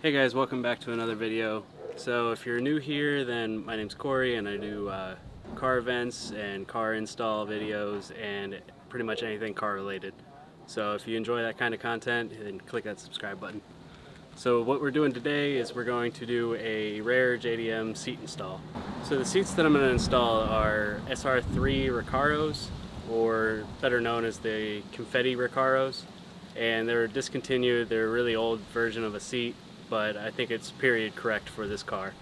Hey guys, welcome back to another video. So if you're new here, then my name's Corey and I do car events and car install videos and pretty much anything car related. So if you enjoy that kind of content, then click that subscribe button. So what we're doing today is we're going to do a rare JDM seat install. So the seats that I'm going to install are SR3 Recaros, or better known as the Confetti Recaros. And they're discontinued. They're a really old version of a seat, but I think it's period correct for this car.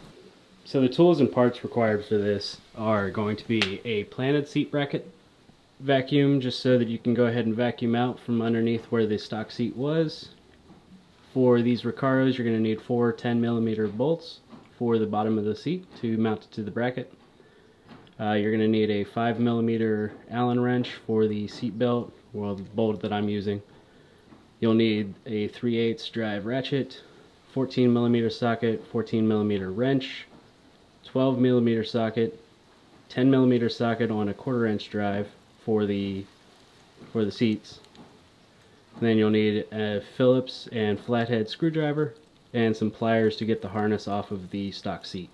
So the tools and parts required for this are going to be a planted seat bracket vacuum, just so that you can go ahead and vacuum out from underneath where the stock seat was. For these Recaros, you're going to need 4 10mm bolts for the bottom of the seat to mount it to the bracket. You're going to need a 5mm Allen wrench for the seat belt, well, the bolt that I'm using. You'll need a 3/8 drive ratchet, 14mm socket, 14mm wrench, 12mm socket, 10mm socket on a 1/4 inch drive for the seats. And then you'll need a Phillips and flathead screwdriver and some pliers to get the harness off of the stock seat.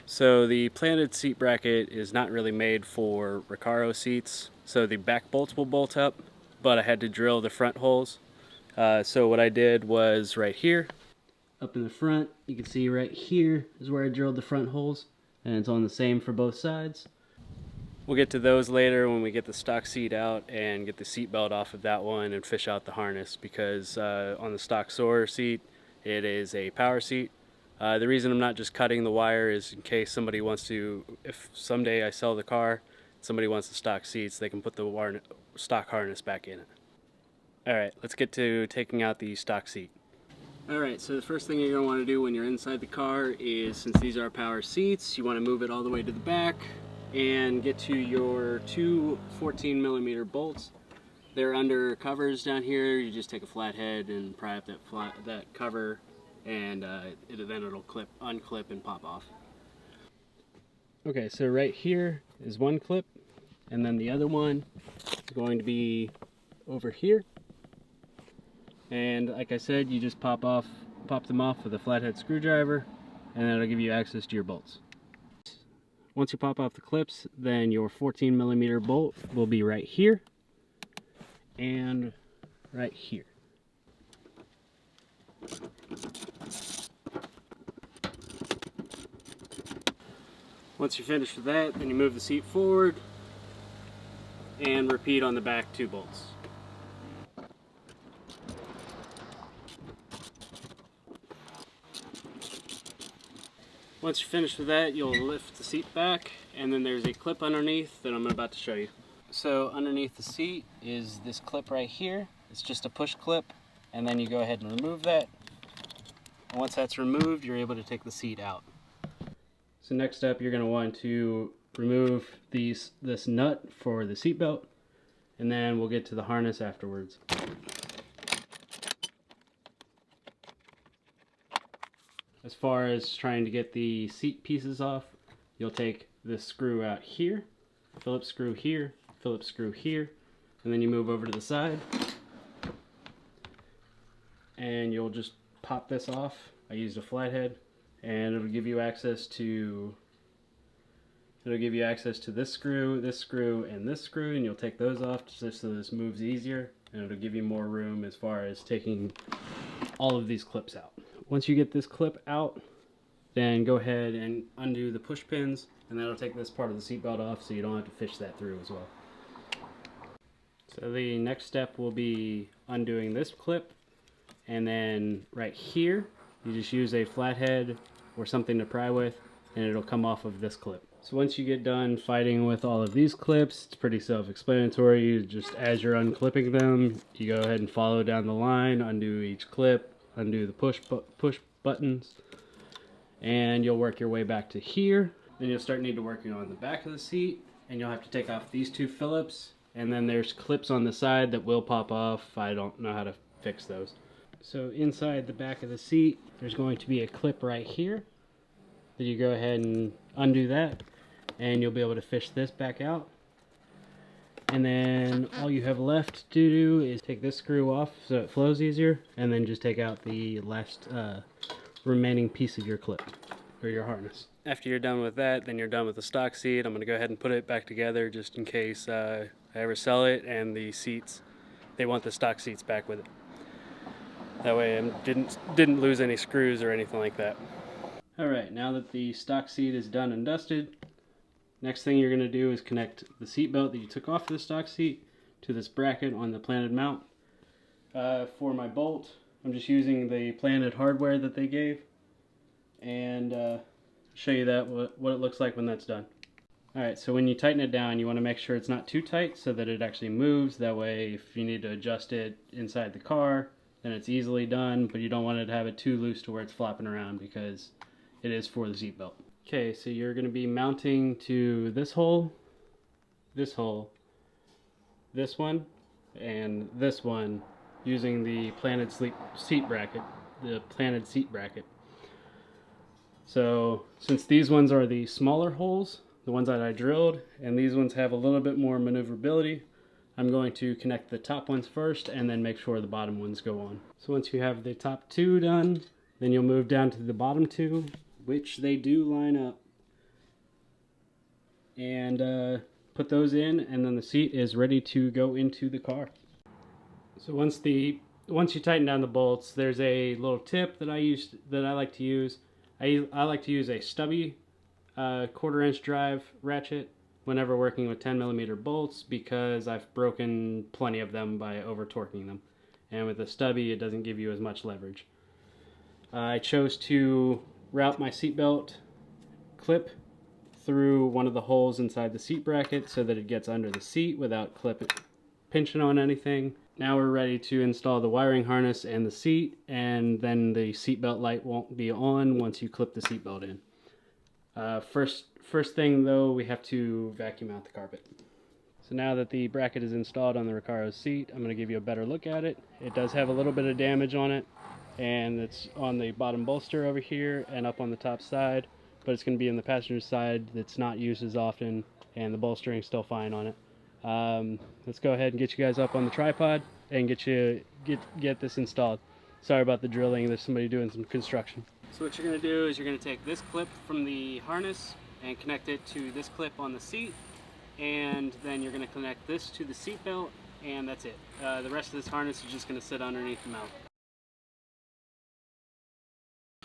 So the planted seat bracket is not really made for Recaro seats, so the back bolts will bolt up, but I had to drill the front holes. So what I did was right here, up in the front, you can see right here is where I drilled the front holes, and it's on the same for both sides. We'll get to those later when we get the stock seat out and get the seat belt off of that one and fish out the harness, because on the stock Soarer seat, it is a power seat. The reason I'm not just cutting the wire is in case somebody wants to, if someday I sell the car, somebody wants the stock seats, they can put the stock harness back in it. Alright, let's get to taking out the stock seat. Alright, so the first thing you're going to want to do when you're inside the car is, since these are power seats, you want to move it all the way to the back and get to your two 14mm bolts. They're under covers down here. You just take a flathead and pry up that cover, and then it'll unclip and pop off. Okay, so right here is one clip, and then the other one is going to be over here. And like I said, you just pop them off with a flathead screwdriver, and that'll give you access to your bolts. Once you pop off the clips, then your 14mm bolt will be right here and right here. Once you're finished with that, then you move the seat forward and repeat on the back 2 bolts. Once you're finished with that, you'll lift the seat back, and then there's a clip underneath that I'm about to show you. So underneath the seat is this clip right here. It's just a push clip, and then you go ahead and remove that. And once that's removed, you're able to take the seat out. So next up, you're going to want to remove this nut for the seat belt, and then we'll get to the harness afterwards. As far as trying to get the seat pieces off, you'll take this screw out here, Phillips screw here, Phillips screw here, and then you move over to the side, and you'll just pop this off. I used a flathead, and it'll give you access to this screw, and this screw, and you'll take those off just so this moves easier, and it'll give you more room as far as taking all of these clips out. Once you get this clip out, then go ahead and undo the push pins, and that'll take this part of the seatbelt off so you don't have to fish that through as well. So the next step will be undoing this clip, and then right here, you just use a flathead or something to pry with, and it'll come off of this clip. So once you get done fighting with all of these clips, it's pretty self-explanatory. Just as you're unclipping them, you go ahead and follow down the line, undo each clip, undo the push buttons, and you'll work your way back to here. Then you'll start need to work on the back of the seat, and you'll have to take off these 2 Phillips, and then there's clips on the side that will pop off. I don't know how to fix those. So inside the back of the seat, there's going to be a clip right here that you go ahead and undo that, and you'll be able to fish this back out. And then all you have left to do is take this screw off so it flows easier, and then just take out the last remaining piece of your clip or your harness. After you're done with that, then you're done with the stock seat. I'm going to go ahead and put it back together just in case I ever sell it and the seats, they want the stock seats back with it. That way I didn't lose any screws or anything like that. Alright, now that the stock seat is done and dusted, next thing you're going to do is connect the seat belt that you took off the stock seat to this bracket on the planted mount. For my bolt, I'm just using the planted hardware that they gave, and show you that what it looks like when that's done. Alright, so when you tighten it down, you want to make sure it's not too tight so that it actually moves. That way, if you need to adjust it inside the car, then it's easily done, but you don't want it to have it too loose to where it's flopping around because it is for the seatbelt. Okay, so you're going to be mounting to this hole, this one, and this one using the planted seat bracket, So since these ones are the smaller holes, the ones that I drilled, and these ones have a little bit more maneuverability, I'm going to connect the top ones first and then make sure the bottom ones go on. So once you have the top two done, then you'll move down to the bottom two, which they do line up, and put those in, and then the seat is ready to go into the car. So once you tighten down the bolts, there's a little tip that I like to use. I like to use a stubby 1/4 inch drive ratchet whenever working with 10mm bolts because I've broken plenty of them by over torquing them, and with a stubby it doesn't give you as much leverage. I chose to route my seatbelt clip through one of the holes inside the seat bracket so that it gets under the seat without pinching on anything. Now we're ready to install the wiring harness and the seat, and then the seatbelt light won't be on once you clip the seatbelt in. First thing though, we have to vacuum out the carpet. So now that the bracket is installed on the Recaro's seat, I'm going to give you a better look at it. It does have a little bit of damage on it, and it's on the bottom bolster over here and up on the top side, but it's going to be in the passenger side that's not used as often, and the bolstering is still fine on it. Let's go ahead and get you guys up on the tripod and get this installed. Sorry about the drilling, there's somebody doing some construction. So what you're going to do is you're going to take this clip from the harness and connect it to this clip on the seat, and then you're going to connect this to the seat belt, and that's it. The rest of this harness is just going to sit underneath the mount.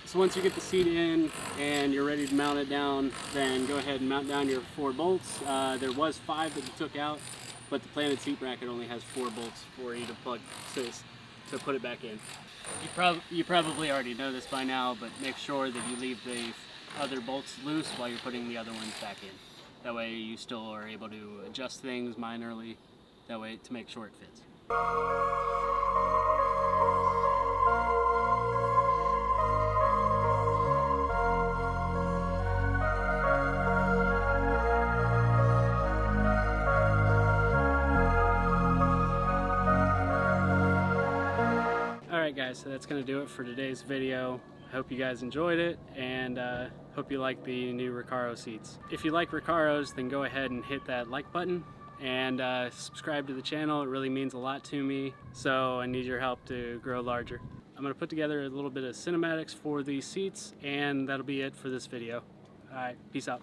So once you get the seat in and you're ready to mount it down, then go ahead and mount down your 4 bolts. There was 5 that you took out, but the planted seat bracket only has 4 bolts for you to plug to put it back in. You probably already know this by now, but make sure that you leave the other bolts loose while you're putting the other ones back in. That way you still are able to adjust things minorly, that way to make sure it fits. Alright guys, so that's going to do it for today's video. I hope you guys enjoyed it, and hope you like the new Recaro seats. If you like Recaros, then go ahead and hit that like button and subscribe to the channel. It really means a lot to me, so I need your help to grow larger. I'm going to put together a little bit of cinematics for these seats, and that'll be it for this video. Alright, peace out.